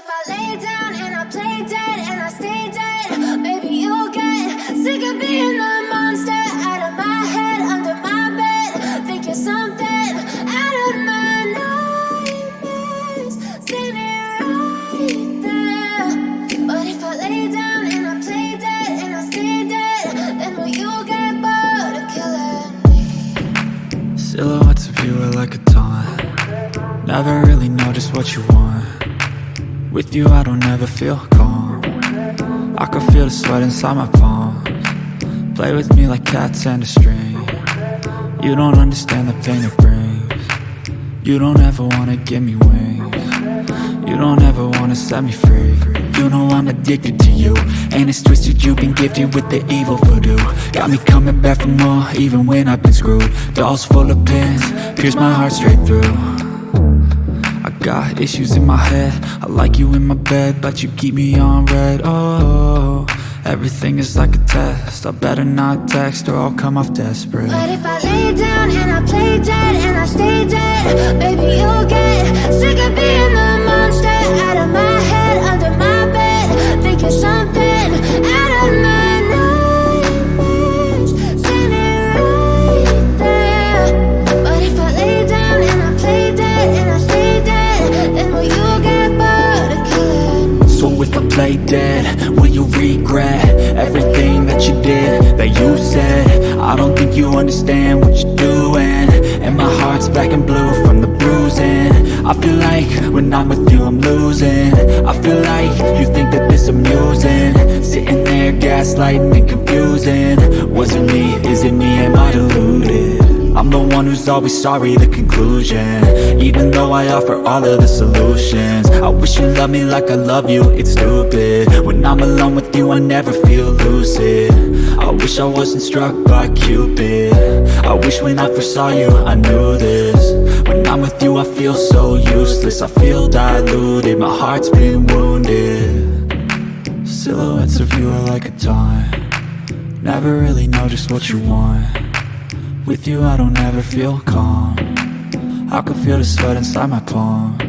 if I lay down and I play dead and I stay dead, baby, you'll get sick of being the monster out of my head, under my bed. Think you're something out of my nightmares, standing right there. But if I lay down and I play dead and I stay dead, then will you get bored of killing me? Silhouettes of you are like a taunt. Never really know just what you want. With you I don't ever feel calm. I can feel the sweat inside my palms. Play with me like cats and a string. You don't understand the pain it brings. You don't ever wanna give me wings. You don't ever wanna set me free. You know I'm addicted to you, and it's twisted, you've been gifted with the evil voodoo. Got me coming back for more, even when I've been screwed. Dolls full of pins, pierce my heart straight through. I got issues in my head, I like you in my bed, but you keep me on red. Oh, everything is like a test, I better not text or I'll come off desperate. But if I lay down and I play dead and I stay dead, baby, you'll get sick of being the monster out of my head, under my bed. Think you're something out of my nightmares, standing right there. But if I lay down and I play dead and I stay dead, then will you get bored of killing me? So if I play dead, will you regret everything that you did, that you said? I don't think you understand what you're doing, and my heart's black and blue from the bruising. I feel like when I'm with you I'm losing. I feel like you think that this amusing, sitting there gaslighting and confusing. Was it me? Is it me? Am I deluded? I'm the one who's always sorry, the conclusion, even though I offer all of the solutions. I wish you loved me like I love you, it's stupid. When I'm alone with you I never feel lucid. I wish I wasn't struck by Cupid. I wish when I first saw you I knew this. When I'm with you I feel so useless, I feel diluted, my heart's been wounded. Silhouettes of you are like a taunt. Never really know just what you want. With you I don't ever feel calm. I can feel the sweat inside my palms.